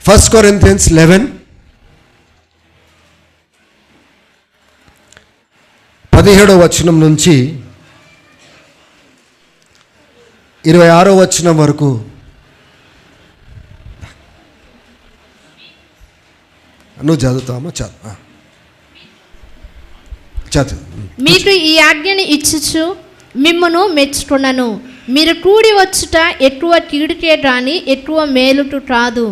1 Corinthians 11 17వ వచనం నుంచి 26వ వచనం వరకు. నువ్వు చదువుతామా? చదువు. మీకు ఈ ఆజ్ఞని ఇచ్చుచు మిమ్మును మెచ్చుకున్నాను, మీరు కూడి వచ్చుట ఎక్కువ కీడుకే రాని ఎక్కువ మేలుటు కాదు.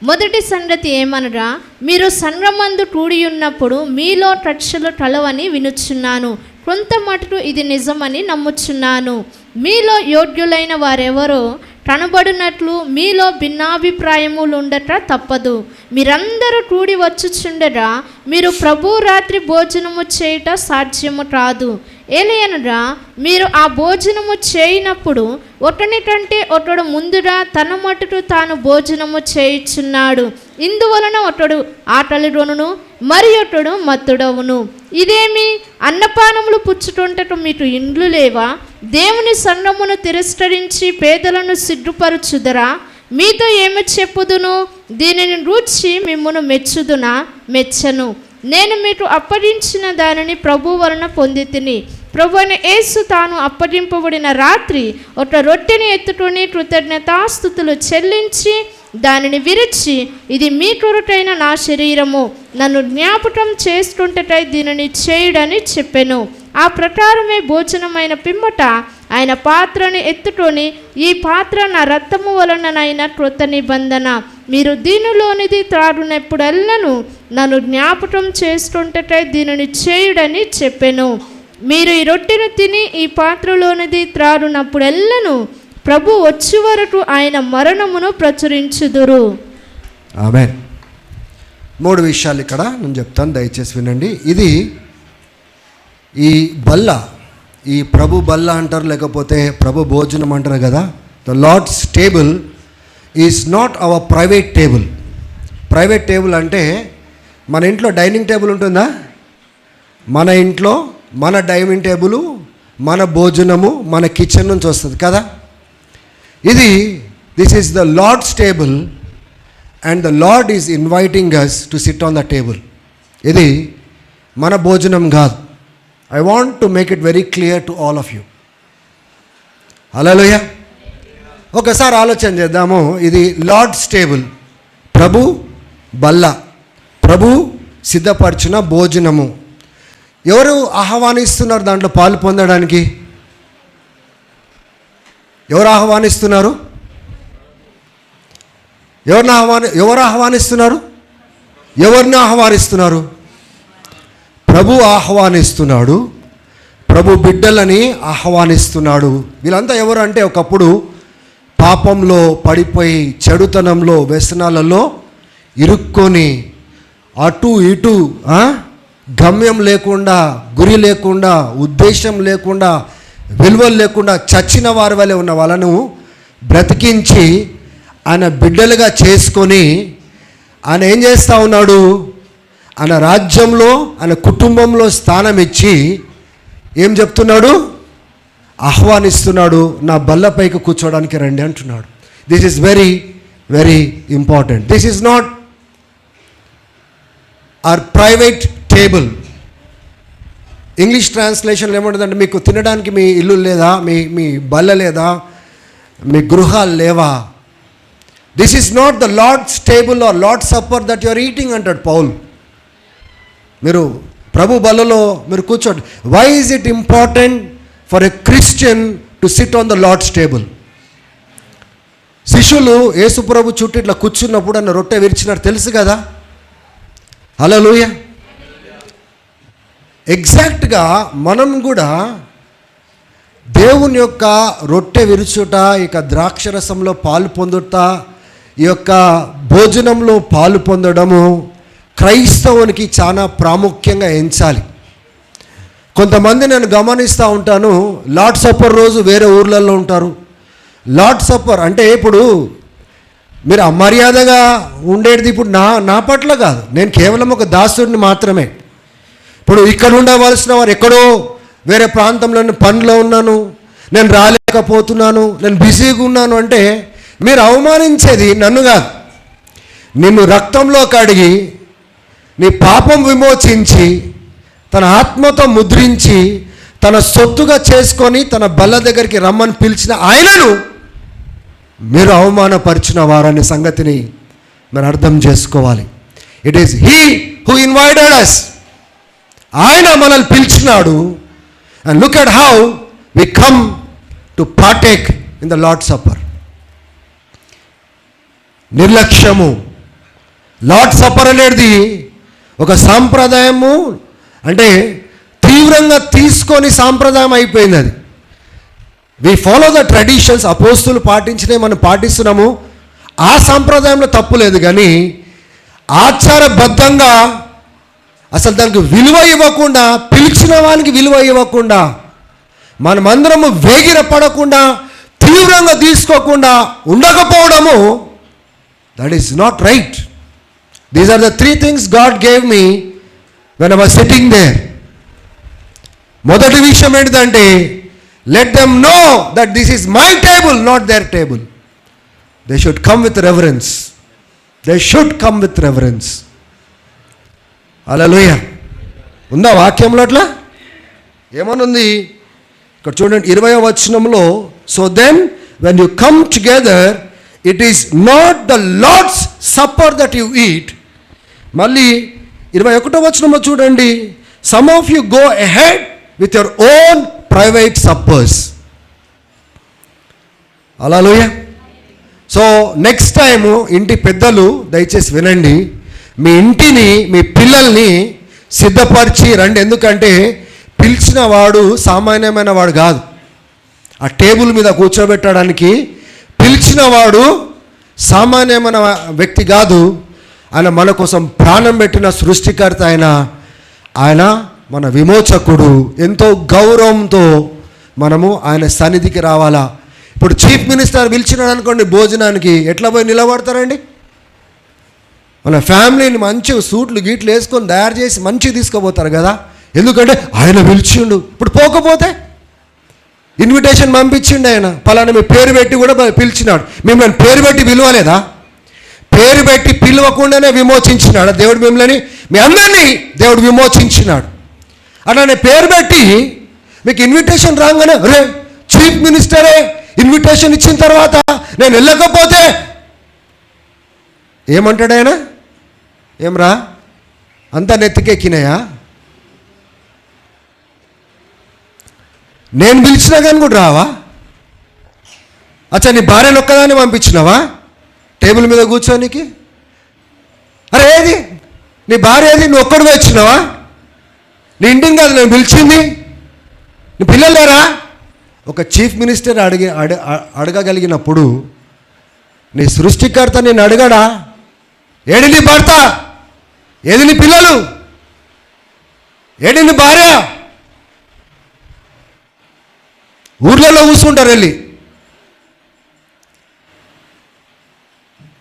మొదటి సంగతి ఏమనగా, మీరు సంఘమందు కూడి ఉన్నప్పుడు మీలో కక్షలు కలవని వినుచున్నాను. కొంత మటుకు ఇది నిజమని నమ్ముచున్నాను. మీలో యోగ్యులైన వారెవరో కనబడినట్లు మీలో భిన్నాభిప్రాయములు ఉండట తప్పదు. మీరందరూ కూడి వచ్చుచుండగా మీరు ప్రభు రాత్రి భోజనము చేయుట సాధ్యము కాదు. ఏలయనగా మీరు ఆ భోజనము చేయనప్పుడు ఒకనికంటే ఒకడు ముందుగా తన మటుకు తాను భోజనము చేయుచున్నాడు. ఇందువలన ఒకడు ఆకలిగొనును, మరి ఒకడు మత్తుడవును. ఇదేమి, అన్నపానములు పుచ్చుకొనుటకు మీకు ఇండ్లు లేవా? దేవుని సంఘమును తిరస్కరించి పేదలను సిగ్గుపరచుదరా? మీతో ఏమి చెప్పుదును? దీనిని గూర్చి మిమ్మును మెచ్చుదునా? మెచ్చను. నేను మీకు అప్పగించిన దానిని ప్రభు వలన పొందితిని. ప్రభువైన యేసు తాను అప్పగింపబడిన రాత్రి ఒక రొట్టెని ఎత్తుకొని కృతజ్ఞతాస్తుతులు చెల్లించి దానిని విరిచి, ఇది మీ కొరకైన నా శరీరము, నన్ను జ్ఞాపకం చేసుకుంటకై దీనిని చేయుడని చెప్పెను. ఆ ప్రకారమే భోజనమైన పిమ్మట ఆయన పాత్రను ఎత్తుకొని, ఈ పాత్ర నా రక్తము వలననైన క్రొత్త నిబంధన, మీరు దీనిలోనిది త్రాగునప్పుడెల్లను నన్ను జ్ఞాపకం చేసుకుంటకై దీనిని చేయుడని చెప్పెను. మీరు ఈ రొట్టెను తిని ఈ పాత్రలోనిది త్రాగునప్పుడెల్లను ప్రభు వచ్చే వరకు ఆయన మరణమును ప్రచురించుదురు. ఆమేన్. 3 విషయాలు ఇక్కడ నేను చెప్తాను, దయచేసి వినండి. ఇది ఈ బల్ల, ఈ ప్రభు బల్ల అంటారు, లేకపోతే ప్రభు భోజనం అంటారు కదా. The lord's table is not our private table. Private table అంటే మన ఇంట్లో డైనింగ్ టేబుల్ ఉంటుందా? మన ఇంట్లో మన డైనింగ్ టేబుల్, మన భోజనము మన కిచెన్ నుంచి వస్తుంది కదా. This is the lord's table and the lord is inviting us to sit on the table. ఇది మన భోజనం కాదు. I want to make it very clear to all of you. హల్లెలూయా. ఒకసారి ఆలోచన చేద్దాము. ఇది లార్డ్స్ టేబుల్, ప్రభు బల్ల, ప్రభు సిద్ధపరిచిన భోజనము. ఎవరు ఆహ్వానిస్తున్నారు దాంట్లో పాలు పొందడానికి? ఎవరు ఆహ్వానిస్తున్నారు? ఎవరు ఆహ్వానిస్తున్నారు? ఎవరిని ఆహ్వానిస్తున్నారు? ప్రభు ఆహ్వానిస్తున్నాడు. ప్రభు బిడ్డలని ఆహ్వానిస్తున్నాడు. వీళ్ళంతా ఎవరు అంటే, ఒకప్పుడు పాపంలో పడిపోయి చెడుతనంలో వ్యసనాలలో ఇరుక్కొని అటు ఇటు గమ్యం లేకుండా, గురి లేకుండా, ఉద్దేశం లేకుండా, విలువలు లేకుండా చచ్చిన వారి వలె ఉన్న వాళ్ళను బ్రతికించి ఆయన బిడ్డలుగా చేసుకొని ఆయన ఏం చేస్తూ ఉన్నాడు? ఆయన రాజ్యంలో, ఆయన కుటుంబంలో స్థానం ఇచ్చి ఏం చెప్తున్నాడు? ఆహ్వానిస్తున్నాడు. నా బల్లపైకి కూర్చోడానికి రండి అంటున్నాడు. This is very very important. This is not our private table. English ట్రాన్స్లేషన్లో ఏమంటుందంటే, మీకు తినడానికి మీ ఇల్లు లేదా, మీ బల్ల లేదా, మీ గృహాలు లేవా? This is not the lord's table or lord's supper that you are eating అంటాడు పౌల్. మీరు ప్రభు బల్లలో మీరు కూర్చోండి. Why is it important for a Christian to sit on the lord's table? శిష్యులు యేసు ప్రభు చుట్టూ ఇట్లా కూర్చున్నప్పుడు అన్న రొట్టె విరిచినారు, తెలుసు కదా. హల్లెలూయా. ఎగ్జాక్ట్గా మనం కూడా దేవుని యొక్క రొట్టె విరుచుట, ఇక ద్రాక్షరసంలో పాలు పొందుట, ఈ యొక్క భోజనంలో పాలు పొందడము క్రైస్తవునికి చాలా ప్రాముఖ్యంగా ఎంచాలి. కొంతమంది నేను గమనిస్తూ ఉంటాను, లార్డ్ సప్పర్ రోజు వేరే ఊర్లలో ఉంటారు. లార్డ్ సప్పర్ అంటే ఇప్పుడు మీరు అమర్యాదగా ఉండేది ఇప్పుడు నా పట్ల కాదు, నేను కేవలం ఒక దాసుడిని మాత్రమే. ఇప్పుడు ఇక్కడ ఉండవలసిన వారు ఎక్కడో వేరే ప్రాంతంలో పనిలో ఉన్నాను, నేను రాలేకపోతున్నాను, నేను బిజీగా ఉన్నాను అంటే మీరు అవమానించేది నన్ను కాదు, నిన్ను రక్తంలో కడిగి నీ పాపం విమోచించి తన ఆత్మతో ముద్రించి తన సొత్తుగా చేసుకొని తన బల్ల దగ్గరికి రమ్మని పిలిచిన ఆయనను మీరు అవమానపరిచిన వారనే సంగతిని మనం అర్థం చేసుకోవాలి. It is he who invited us. ఆయన మనల్ని పిలిచినాడు. And look at how we come to partake in the Lord supper. నిర్లక్ష్యము. లార్డ్ సప్పర్ అనేది ఒక సాంప్రదాయము, అంటే తీవ్రంగా తీసుకొని సాంప్రదాయం అయిపోయింది అది. We follow the traditions. అపోస్తులు పాటించినవి మనం పాటిస్తున్నాము. ఆ సాంప్రదాయంలో తప్పు లేదు, కానీ ఆచారబద్ధంగా అసలు దానికి విలువ ఇవ్వకుండా, పిలిచిన వానికి విలువ ఇవ్వకుండా, మనమందరము వేగిర పడకుండా, తీవ్రంగా తీసుకోకుండా ఉండకపోవడము, that is not right. These are the 3 things God gave me when I was sitting there. మొదటి విషయం ఏంటిదంటే, let them know that this is my table, not their table. They should come with reverence. They should come with reverence. హల్లెలూయా. ఉందా వాక్యంలో అట్లా? ఏమనుంది ఇక్కడ చూడండి 20వ వచనంలో, so then when you come together it is not the Lord's supper that you eat. మళ్ళీ 21వ వచనంలో చూడండి, some of you go ahead with your own private suppers. Hallelujah. So next time ఇంటి పెద్దలు దయచేసి వినండి, మీ ఇంటిని, మీ పిల్లల్ని సిద్ధపరిచి రండి. ఎందుకంటే పిలిచిన వాడు సామాన్యమైన వాడు కాదు. ఆ టేబుల్ మీద కూర్చోబెట్టడానికి పిలిచిన వాడు సామాన్యమైన వ్యక్తి కాదు. ఆయన మన కోసం ప్రాణం పెట్టిన సృష్టికర్త. ఆయన మన విమోచకుడు. ఎంతో గౌరవంతో మనము ఆయన సన్నిధికి రావాలా. ఇప్పుడు చీఫ్ మినిస్టర్ పిలిచినాడు అనుకోండి భోజనానికి, ఎట్లా పోయి నిలబడతారండి? మన ఫ్యామిలీని మంచిగా సూట్లు గీట్లు వేసుకొని తయారు చేసి మంచిగా తీసుకుపోతారు కదా, ఎందుకంటే ఆయన పిలిచిండు. ఇప్పుడు పోకపోతే ఇన్విటేషన్ పంపించిండు ఆయన, పలానా మీ పేరు పెట్టి కూడా పిలిచినాడు. మిమ్మల్ని పేరు పెట్టి పిలవలేదా? పేరు పెట్టి పిలవకుండానే విమోచించినాడు దేవుడు మిమ్మల్ని, మీ అందరినీ దేవుడు విమోచించినాడు. అలానే పేరు పెట్టి మీకు ఇన్విటేషన్ రాగానే, రే చీఫ్ మినిస్టరే ఇన్విటేషన్ ఇచ్చిన తర్వాత నేను వెళ్ళకపోతే ఏమంటాడు ఆయన? ఏమ్రా అంతా నెత్తికెక్కినాయా? నేను పిలిచినా కానీ కూడా రావా? అచ్చా నీ భార్యను ఒక్కదాన్ని పంపించినావా టేబుల్ మీద కూర్చోనికి? అరే ఏది నీ భార్య ఏది? నువ్వు ఒక్కడు వచ్చినావా? నీ ఇంటిని కాదు నేను పిలిచింది, నీ పిల్లలు లేరా? ఒక చీఫ్ మినిస్టర్ అడగగలిగినప్పుడు నీ సృష్టికర్త నేను అడగడా? ఏడి నీ భర్త? ఏది నీ పిల్లలు? ఏడి నీ భార్య? ఊర్లలో కూర్చుంటారు వెళ్ళి.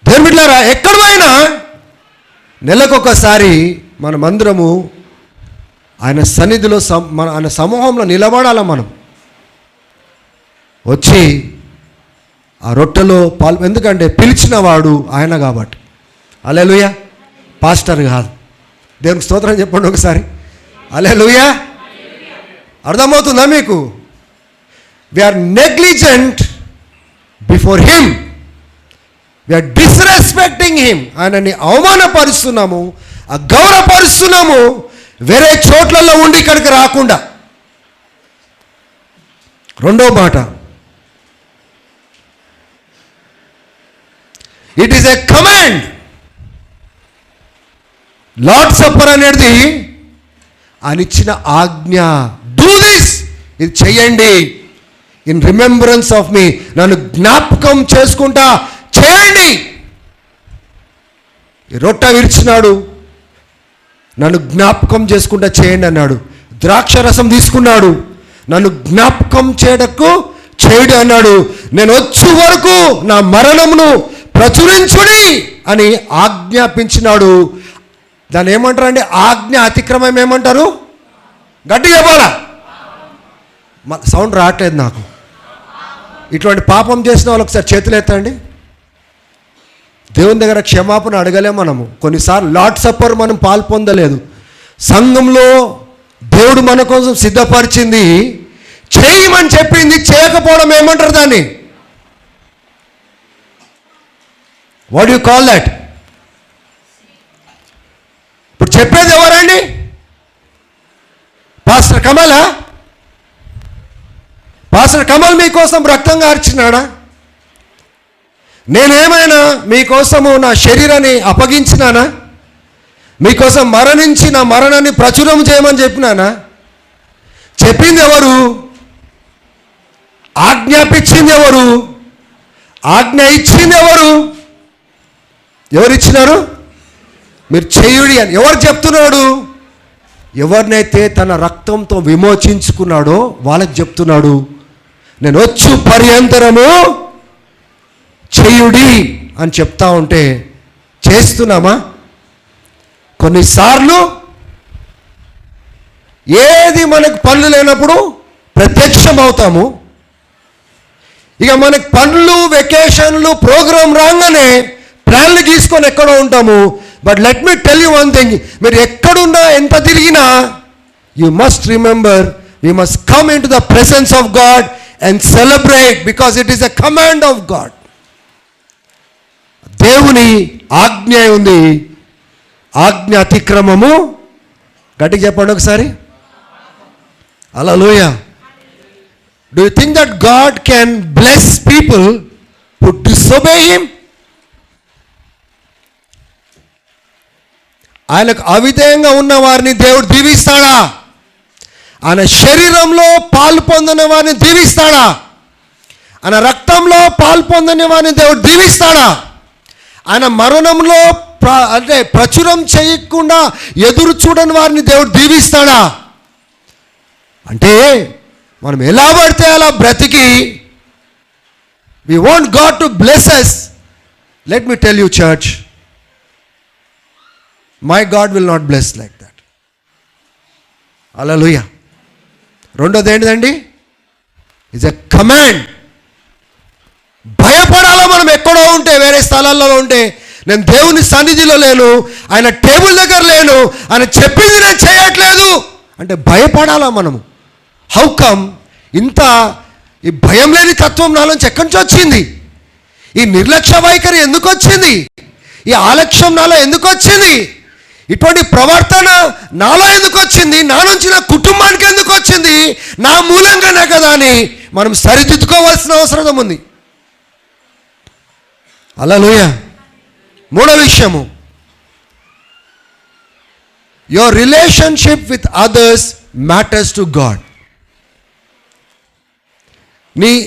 దేవుని బిడ్డలారా, ఎక్కడ పోయినా నెలకొకసారి మనమందరము ఆయన సన్నిధిలో ఆయన సమూహంలో నిలబడాల. మనం వచ్చి ఆ రొట్టెలో పాలు, ఎందుకంటే పిలిచిన వాడు ఆయన కాబట్టి. హల్లెలూయా. పాస్టర్ కాదు. దేవునికి స్తోత్రం చెప్పండి ఒకసారి. హల్లెలూయా. అర్థమవుతుందా మీకు? We are negligent before him, we are disrespecting him. ఆయనని అవమానపరుస్తున్నాము, అగౌరవపరుస్తున్నాము, వేరే చోట్లలో ఉండి ఇక్కడికి రాకుండా. రెండో మాట, it is a command. Lord supper అనేది ఆయన ఇచ్చిన ఆజ్ఞ. డూ దిస్, ఇది చెయ్యండి, ఇన్ రిమెంబరెన్స్ ఆఫ్ మీ, నన్ను జ్ఞాపకం చేసుకుంటా చేయండి. ఈ రొట్టె విరిచినాడు, నన్ను జ్ఞాపకం చేసుకుంటా చేయండి అన్నాడు. ద్రాక్ష రసం తీసుకున్నాడు, నన్ను జ్ఞాపకం చేయడు అన్నాడు. నేను వచ్చే వరకు నా మరణమును ప్రచురించుడి అని ఆజ్ఞాపించినాడు. దాన్ని ఏమంటారు అంటే ఆజ్ఞ అతిక్రమం ఏమంటారు? గట్టి చెప్పాలా? సౌండ్ రావట్లేదు నాకు. ఇటువంటి పాపం చేసిన వాళ్ళు ఒకసారి చేతులు ఎత్తండి. దేవుని దగ్గర క్షమాపణ అడగలేం మనము. కొన్నిసార్లు లార్డ్ సప్పర్ మనం పాల్పొందలేదు. సంఘంలో దేవుడు మన కోసం సిద్ధపరిచింది, చేయమని చెప్పింది, చేయకపోవడం ఏమంటారు దాన్ని? What you call that? ఇప్పుడు చెప్పేది ఎవరండి? పాస్టర్ కమలా? పాస్టర్ కమల్ మీకోసం రక్తం కార్చినాడా? నేనేమైనా మీకోసము నా శరీరాన్ని అప్పగించినానా? మీకోసం మరణించి నా మరణాన్ని ప్రచురం చేయమని చెప్పినానా? చెప్పింది ఎవరు? ఆజ్ఞాపించింది ఎవరు? ఆజ్ఞ ఇచ్చింది ఎవరు? ఎవరిచ్చినారు? మీరు చేయుడి అని. ఎవరు చెప్తున్నాడు? ఎవరినైతే తన రక్తంతో విమోచించుకున్నాడో వాళ్ళకి చెప్తున్నాడు, నేను వచ్చు పర్యంతరము చేయుడి అని చెప్తా ఉంటే చేస్తున్నామా? కొన్నిసార్లు ఏది మనకు పనులు లేనప్పుడు ప్రత్యక్షం అవుతాము. ఇక మనకు పనులు, వెకేషన్లు, ప్రోగ్రాం రాగానే ప్లాన్లు గీసుకొని ఎక్కడో ఉంటాము. But let me tell you one thing, మీరు ఎక్కడున్నా ఎంత తిరిగినా you must remember, we must come into the presence of God and celebrate, because it is a command of God. దేవుని ఆజ్ఞ ఉంది. ఆజ్ఞ అతిక్రమము, గట్టిగా చెప్పండి ఒకసారి, hallelujah. Do you think that God can bless people who disobey him? ఆయనకు అవిధేయంగా ఉన్న వారిని దేవుడు దీవిస్తాడా? ఆయన శరీరంలో పాలు పొందిన వారిని దీవిస్తాడా? ఆయన రక్తంలో పాలు పొందిన వారిని దేవుడు దీవిస్తాడా? ఆయన మరణంలో అంటే ప్రచురం చేయకుండా ఎదురు చూడని వారిని దేవుడు దీవిస్తాడా? అంటే మనం ఎలా పడితే అలా బ్రతికి we want God to bless us. Let me tell you, church, my God will not bless like that. Hallelujah. రెండోది ఏంటిదండి? It's a command. భయపడాలా మనం ఎక్కడో ఉంటే, వేరే స్థలాల్లో ఉంటే? నేను దేవుని సన్నిధిలో లేను, ఆయన టేబుల్ దగ్గర లేను, ఆయన చెప్పింది నేను చేయట్లేదు అంటే భయపడాలా మనము? How come? ఇంత ఈ భయం లేని తత్వం నాలోంచి ఎక్కడి నుంచి వచ్చింది? ఈ నిర్లక్ష్య వైఖరి ఎందుకు వచ్చింది? ఈ ఆలక్ష్యం నాలో ఎందుకు వచ్చింది? ఇటువంటి ప్రవర్తన నాలో ఎందుకు వచ్చింది? నా నుంచి నా కుటుంబానికి ఎందుకు వచ్చింది? నా మూలంగానే కదా అని మనం సరిదిద్దుకోవాల్సిన అవసరం ఉంది. హల్లెలూయా. మూడో విషయము, your relationship with others matters to God.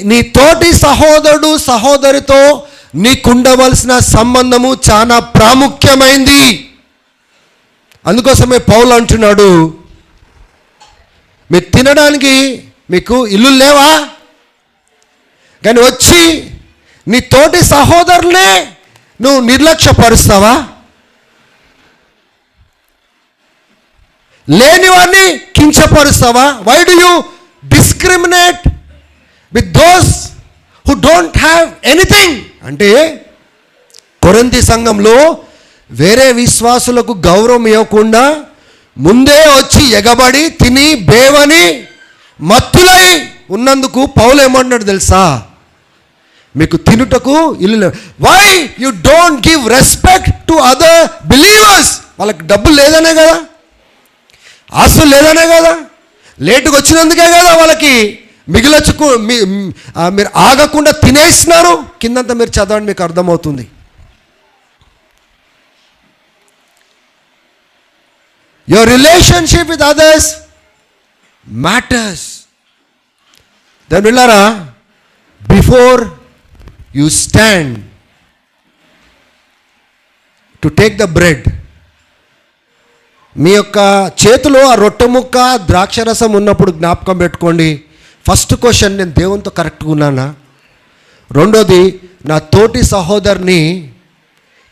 నీ తోటి సహోదరుడు సహోదరితో నీకుండవలసిన సంబంధము చాలా ప్రాముఖ్యమైంది. అందుకోసమే పౌలు అంటున్నాడు, మీరు తినడానికి మీకు ఇల్లు లేవా? కానీ వచ్చి నీ తోటి సహోదరులే నువ్వు నిర్లక్ష్యపరుస్తావా? లేని వారిని కించపరుస్తావా? Why do you discriminate with those who don't have anything? అంటే కొరింథీ సంఘంలో వేరే విశ్వాసులకు గౌరవం ఇవ్వకుండా ముందే వచ్చి ఎగబడి తిని బేవని మత్తులై ఉన్నందుకు పౌలు ఏమన్నాడు తెలుసా? మీకు తినుటకు ఇల్లు. Why you don't give respect to other believers? వాళ్ళకి డబ్బులు లేదనే కదా, ఆస్తులు లేదనే కదా, లేటుగా వచ్చినందుకే కదా వాళ్ళకి మిగిలచుకు మీరు ఆగకుండా తినేస్తున్నారు. కిందంతా మీరు చదవండి, మీకు అర్థమవుతుంది. Your relationship with others matters. దాని విన్నారా? Before you stand to take the bread, మీ యొక్క చేతిలో ఆ రొట్టె ముక్క ద్రాక్షరసం ఉన్నప్పుడు జ్ఞాపకం పెట్టుకోండి. ఫస్ట్ క్వశ్చన్, నేను దేవునితో కరెక్ట్గా ఉన్నానా? రెండోది, నా తోటి సహోదరుని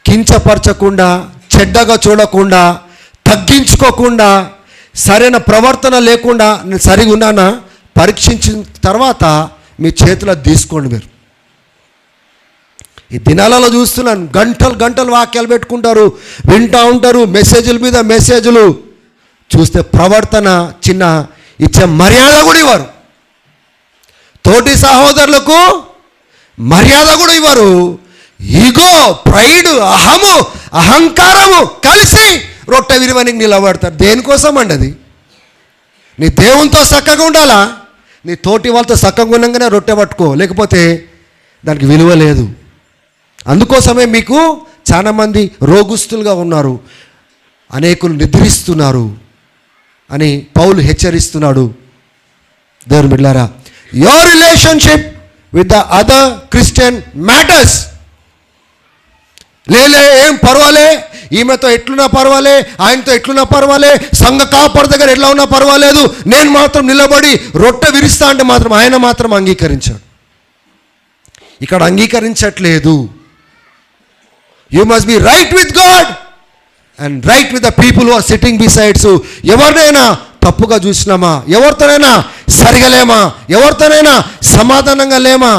కించపరచకుండా, చెడ్డగా చూడకుండా, తగ్గించుకోకుండా, సరైన ప్రవర్తన లేకుండా నేను సరిగా ఉన్నానా పరీక్షించిన తర్వాత మీ చేతిలో తీసుకోండి. మీరు ఈ దినాలలో చూస్తున్నాను, గంటలు గంటలు వాక్యాలు పెట్టుకుంటారు, వింటూ ఉంటారు, మెసేజ్ల మీద మెసేజ్లు. చూస్తే ప్రవర్తన చిన్న ఇచ్చే మర్యాద కూడా ఇవ్వరు, తోటి సహోదరులకు మర్యాద కూడా ఇవ్వరు. ఈగో, ప్రైడ్, అహము, అహంకారము కలిసి రొట్టె విరివనికి నిలబడతారు. దేనికోసం అండి అది? నీ దేవునితో చక్కగా ఉండాలా? నీ తోటి వాళ్ళతో చక్కగా ఉండగానే రొట్టె పట్టుకో, లేకపోతే దానికి విలువ లేదు. అందుకోసమే మీకు చాలామంది రోగుస్తులుగా ఉన్నారు, అనేకులు నిద్రిస్తున్నారు అని పౌలు హెచ్చరిస్తున్నాడు. దేవుని బిడ్డలారా, your relationship with the other Christian matters. లేలే ఏం పర్వాలే, ఈమెతో ఎట్లున్నా పర్వాలే, ఆయనతో ఎట్లున్నా పర్వాలే, సంఘ కాపరి దగ్గర ఎట్లా ఉన్నా పర్వాలేదు, నేను మాత్రం నిలబడి రొట్టె విరుస్తా అంటే మాత్రం ఆయన మాత్రం అంగీకరించాడు. ఇక్కడ అంగీకరించట్లేదు. You must be right with God and right with the people who are sitting besides. ఎవరినైనా తప్పుగా చూసినామా, ఎవరితోనైనా సరిగలేమా, ఎవరితోనైనా సమాధానంగా లేమా?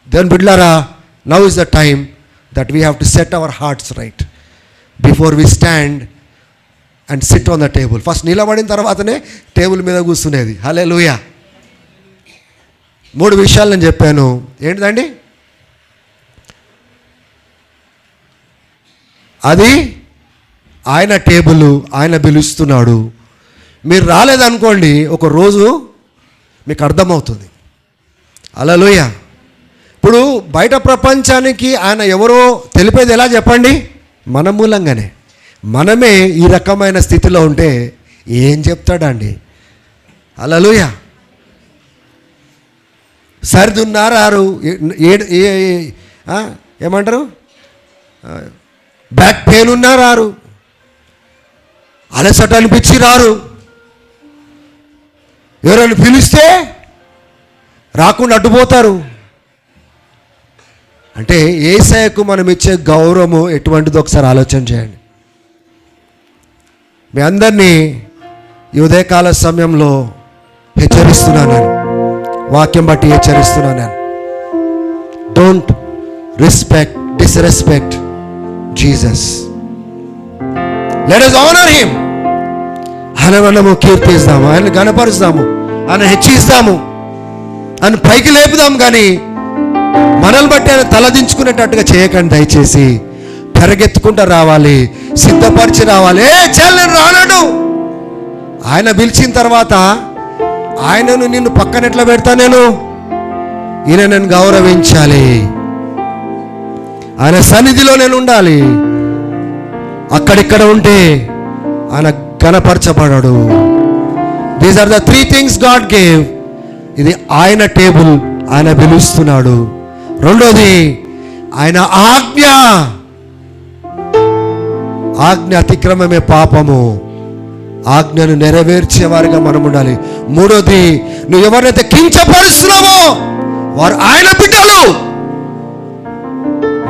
దెన్ బిడ్లారా, now is the time that we have to set our hearts right before we stand and sit on the table. First నిలబడిన తర్వాతనే టేబుల్ మీద కూర్చునేది. హల్లెలూయా. 3 విషయాలు నేను చెప్పాను. ఏంటిదండి? అది ఆయన టేబుల్, ఆయన పిలుస్తున్నాడు. మీరు రాలేదనుకోండి, ఒక రోజు మీకు అర్థమవుతుంది. హల్లెలూయా. ఇప్పుడు బయట ప్రపంచానికి ఆయన ఎవరో తెలిపేది ఎలా చెప్పండి? మన మూలంగానే. మనమే ఈ రకమైన స్థితిలో ఉంటే ఏం చెప్తాడండి? హల్లెలూయా. సరిదున్నారారు, ఏమంటారు, బ్యాక్ పెయిన్ ఉన్నారారు, అలసట అనిపించి రారు. ఎవరైనా పిలిస్తే రాకుండా అడ్డుపోతారు. అంటే యేసయ్యకు మనం ఇచ్చే గౌరవము ఎటువంటిదో ఒకసారి ఆలోచన చేయండి. మీ అందరినీ ఈ ఉదయకాల సమయంలో హెచ్చరిస్తున్నాను, నేను వాక్యం బట్టి హెచ్చరిస్తున్నాను. నేను don't disrespect Jesus. Let us honor him. ఆయన మనము కీర్తిస్తాము, ఆయన గణపరుస్తాము, ఆయన హెచ్చిస్తాము, ఆయన పైకి లేపుదాం. కానీ మనల్ని బట్టి ఆయన తలదించుకునేటట్టుగా చేయకండి దయచేసి. పెరగెత్తుకుంటూ రావాలి, సిద్ధపరిచి రావాలి. నేను రానడు. ఆయన పిలిచిన తర్వాత ఆయనను నిన్ను పక్కన ఎట్లా పెడతా? ఈయన నేను గౌరవించాలి, ఆయన సన్నిధిలో నేను ఉండాలి. అక్కడిక్కడ ఉంటే ఆయన గణపరచబడడు. These are the 3 things God gave. ఇది ఆయన టేబుల్, ఆయన పిలుస్తున్నాడు. రెండోది ఆయన ఆజ్ఞ. ఆజ్ఞ అతిక్రమమే పాపము. ఆజ్ఞను నెరవేర్చేవారిగా మనం ఉండాలి. మూడోది, నువ్వు ఎవరినైతే కించపరుస్తున్నావో వారు ఆయన బిడ్డలు.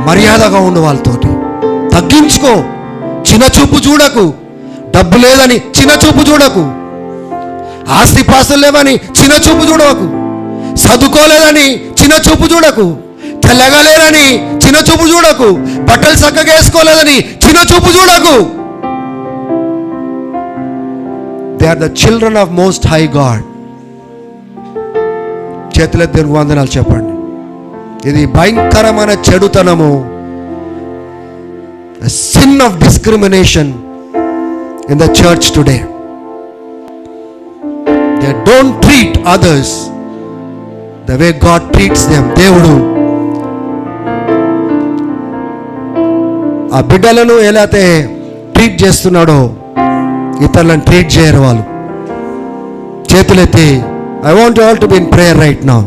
మర్యాదగా ఉండు, వాళ్ళతోటి తగ్గించుకో. చిన్న చూపు చూడకు. డబ్బు లేదని చిన్న చూపు చూడకు. ఆస్తిపాస్తులు లేవని చిన్న చూపు చూడకు. చదువుకోలేదని చిన్న చూపు చూడకు. తెల్లగలేదని చిన్న చూపు చూడకు. బట్టలు చక్కగా వేసుకోలేదని చిన్న చూపు చూడకు. They are the children of most high God. చేతులెత్తి వందనాలు చెప్పండి. ఇది భయంకరమైన చెడుతనము. A sin of discrimination in the church today. They don't treat others the way God treats them. దేవుడు ఆ బిడ్డలను ఎలా అయితే ట్రీట్ చేస్తున్నాడో ఇతరులను ట్రీట్ చేయరు వాళ్ళు. చేతులెత్తి, I want you all to be in prayer right now.